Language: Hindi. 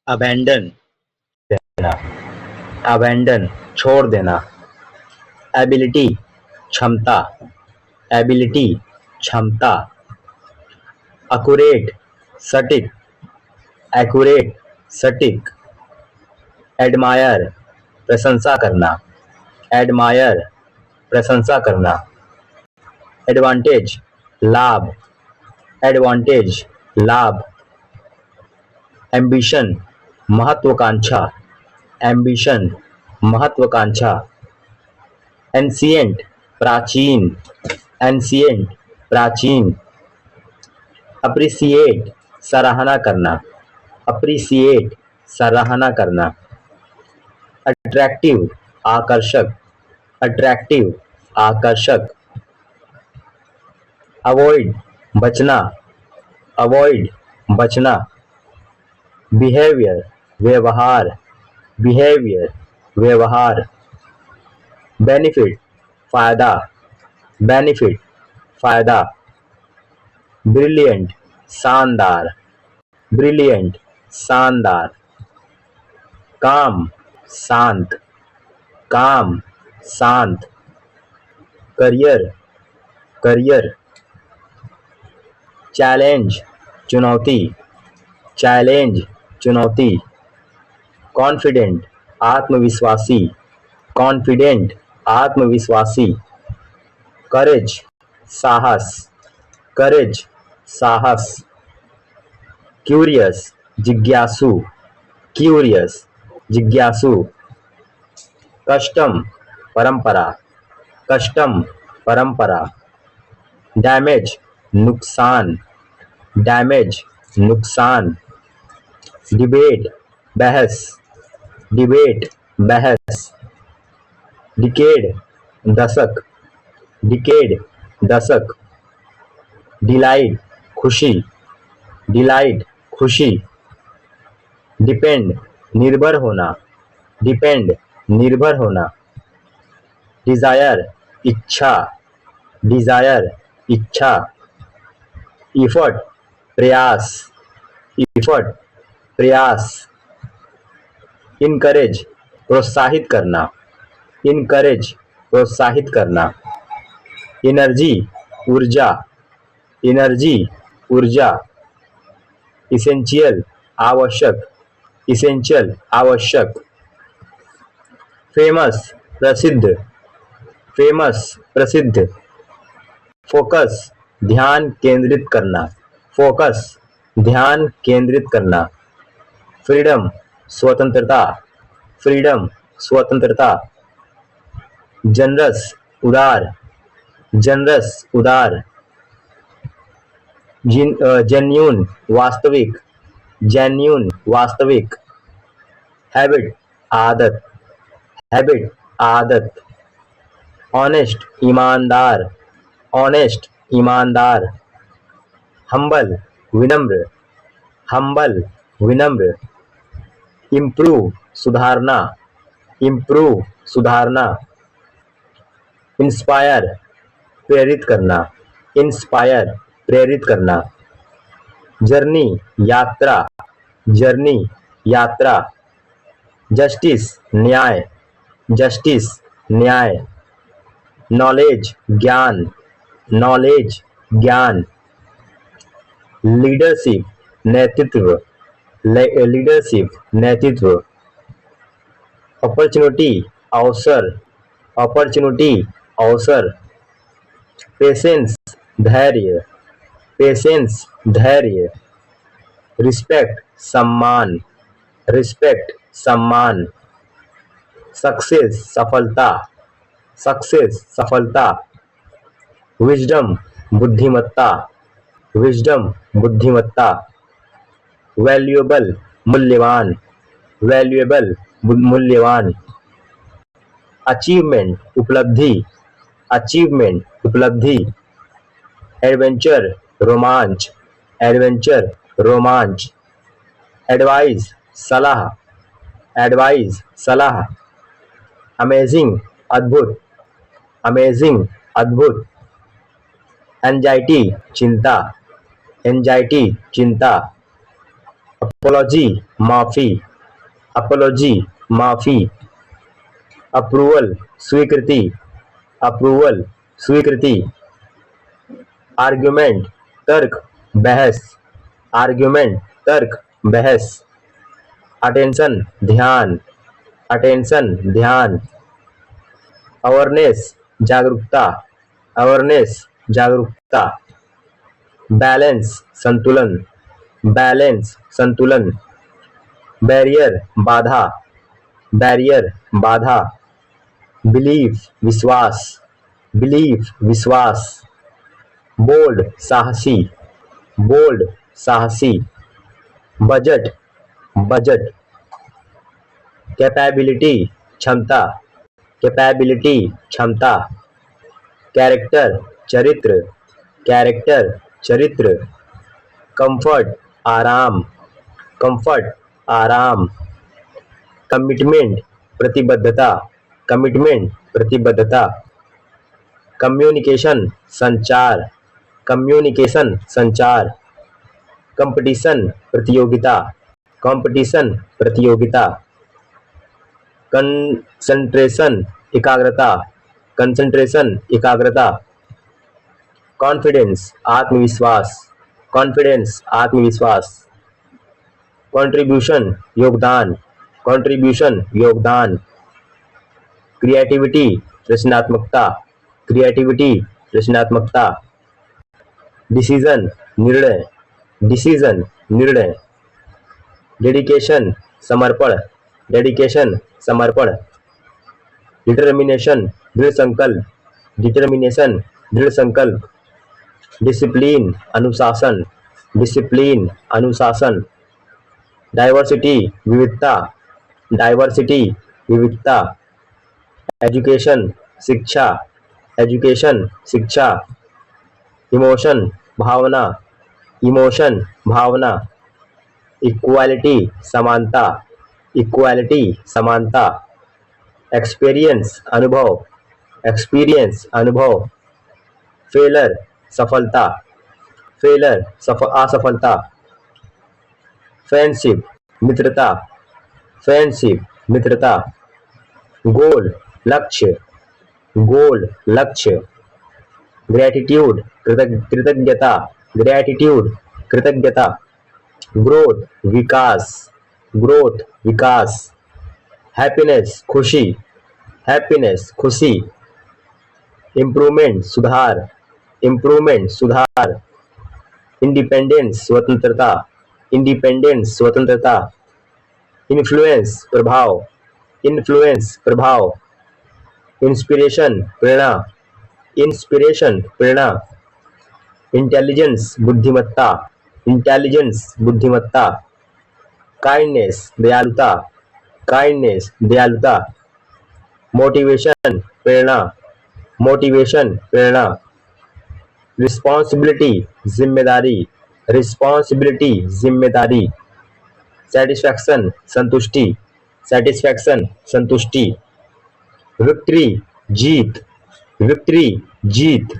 अबैंडन देना, अबैंडन छोड़ देना। एबिलिटी क्षमता, एबिलिटी क्षमता। अकुरेट सटीक, एक्यूरेट सटीक। एडमायर प्रशंसा करना, एडमायर प्रशंसा करना। एडवांटेज लाभ, एडवांटेज लाभ। एम्बिशन महत्वाकांक्षा, एम्बिशन महत्वाकांक्षा। एंशिएंट प्राचीन, एंशिएंट प्राचीन। अप्रिसिएट सराहना करना, अप्रिसिएट सराहना करना। अट्रैक्टिव आकर्षक, अट्रैक्टिव आकर्षक। अवॉइड बचना, अवॉइड बचना। बिहेवियर व्यवहार, बिहेवियर व्यवहार। बेनिफिट फायदा, बेनिफिट फायदा। ब्रिलियंट शानदार, ब्रिलियंट शानदार। काम शांत, काम शांत। Career, career. चैलेंज चुनौती, चैलेंज चुनौती। कॉन्फिडेंट आत्मविश्वासी, कॉन्फिडेंट आत्मविश्वासी। करेज साहस, करेज साहस। क्यूरियस जिज्ञासु, क्यूरियस जिज्ञासु। कस्टम परंपरा, कस्टम परंपरा। डैमेज नुकसान, डैमेज नुकसान। डिबेट बहस, डिबेट बहस। डिकेड दशक, डिकेड दशक। डिलाइट खुशी, डिलाइट खुशी। डिपेंड निर्भर होना, डिपेंड निर्भर होना। डिजायर इच्छा, डिजायर इच्छा। इफर्ट प्रयास, इफर्ट प्रयास। इनकरेज प्रोत्साहित करना, इनकरेज प्रोत्साहित करना। एनर्जी ऊर्जा, एनर्जी ऊर्जा। इसेंशियल आवश्यक, इसेंशियल आवश्यक। फेमस प्रसिद्ध, फेमस प्रसिद्ध। फोकस ध्यान केंद्रित करना, फोकस ध्यान केंद्रित करना। फ्रीडम स्वतंत्रता, फ्रीडम स्वतंत्रता। जनरस उदार, जनरस उदार। जेन्यून वास्तविक, जेन्यून वास्तविक। हैबिट आदत, हैबिट आदत। ऑनेस्ट ईमानदार, ऑनेस्ट ईमानदार। हम्बल विनम्र, हम्बल विनम्र। इम्प्रूव सुधारना, इम्प्रूव सुधारना। इंस्पायर प्रेरित करना, इंस्पायर प्रेरित करना। जर्नी यात्रा, जर्नी यात्रा। जस्टिस न्याय, जस्टिस न्याय। नॉलेज ज्ञान, नॉलेज ज्ञान। लीडरशिप नेतृत्व, लीडरशिप नेतृत्व। अपॉर्चुनिटी अवसर, अपॉर्चुनिटी अवसर। पेशेंस धैर्य, पेशेंस धैर्य। रिस्पेक्ट सम्मान, रिस्पेक्ट सम्मान। सक्सेस सफलता, सक्सेस सफलता। विजडम बुद्धिमत्ता, विजडम बुद्धिमत्ता। वैल्यूएबल मूल्यवान, वैल्यूएबल मूल्यवान। अचीवमेंट उपलब्धि, अचीवमेंट उपलब्धि। एडवेंचर रोमांच, एडवेंचर रोमांच। एडवाइस सलाह, एडवाइस सलाह। अमेजिंग अद्भुत, अमेजिंग अद्भुत। एंजाइटी चिंता, एंजाइटी चिंता। अपॉलॉजी माफी, अपॉलॉजी माफी, अप्रूवल स्वीकृति, अप्रूवल स्वीकृति, आर्ग्यूमेंट तर्क बहस, आर्ग्यूमेंट तर्क बहस, अटेंशन ध्यान, अटेंशन ध्यान, अवेयरनेस जागरूकता, अवेयरनेस जागरूकता, बैलेंस संतुलन, बैलेंस संतुलन, बैरियर बाधा, बैरियर बाधा, बिलीफ विश्वास, बिलीफ विश्वास, बोल्ड साहसी, बोल्ड साहसी, बजट, बजट, कैपेबिलिटी क्षमता, कैपेबिलिटी क्षमता, कैरेक्टर चरित्र, कैरेक्टर चरित्र, कंफर्ट आराम, कंफर्ट आराम, कमिटमेंट प्रतिबद्धता, कमिटमेंट प्रतिबद्धता, कम्युनिकेशन संचार, कम्युनिकेशन संचार, कंपटीशन प्रतियोगिता, कंपटीशन प्रतियोगिता, कंसंट्रेशन एकाग्रता, कंसंट्रेशन एकाग्रता, कॉन्फिडेंस आत्मविश्वास, कॉन्फिडेंस आत्मविश्वास, कंट्रीब्यूशन योगदान, कंट्रीब्यूशन योगदान, क्रिएटिविटी रचनात्मकता, क्रिएटिविटी रचनात्मकता, डिसीजन निर्णय, डिसीजन निर्णय, डेडिकेशन समर्पण, डेडिकेशन समर्पण, डिटर्मिनेशन दृढ़ संकल्प, डिटर्मिनेशन दृढ़ संकल्प, डिसिप्लिन अनुशासन, डिसिप्लिन अनुशासन, डाइवर्सिटी विविधता, डाइवर्सिटी विविधता, एजुकेशन शिक्षा, एजुकेशन शिक्षा, इमोशन भावना, इमोशन भावना, इक्वालिटी समानता, इक्वालिटी समानता, एक्सपीरियंस अनुभव, एक्सपीरियंस अनुभव, फेलर सफलता, फेलर असफलता, फ्रेंडशिप मित्रता, फ्रेंडशिप मित्रता, गोल लक्ष्य, गोल लक्ष्य, ग्रेटिट्यूड कृतज्ञता, ग्रेटिट्यूड कृतज्ञता, ग्रोथ विकास, ग्रोथ विकास, हैप्पीनेस खुशी, हैप्पीनेस खुशी, इम्प्रूवमेंट सुधार, इम्प्रूवमेंट सुधार, इंडिपेंडेंस स्वतंत्रता, इंडिपेंडेंस स्वतंत्रता, इन्फ्लुएंस प्रभाव, इन्फ्लुएंस प्रभाव, इंस्पिरेशन प्रेरणा, इंस्पिरेशन प्रेरणा, इंटेलिजेंस बुद्धिमत्ता, इंटेलिजेंस बुद्धिमत्ता, काइंडनेस दयालुता, काइंडनेस दयालुता, मोटिवेशन प्रेरणा, मोटिवेशन प्रेरणा, रिस्पॉन्सिबिलिटी जिम्मेदारी, रिस्पॉन्सिबिलिटी जिम्मेदारी, सेटिस्फैक्शन संतुष्टि, सेटिस्फैक्शन संतुष्टि, विक्ट्री जीत, विक्ट्री जीत,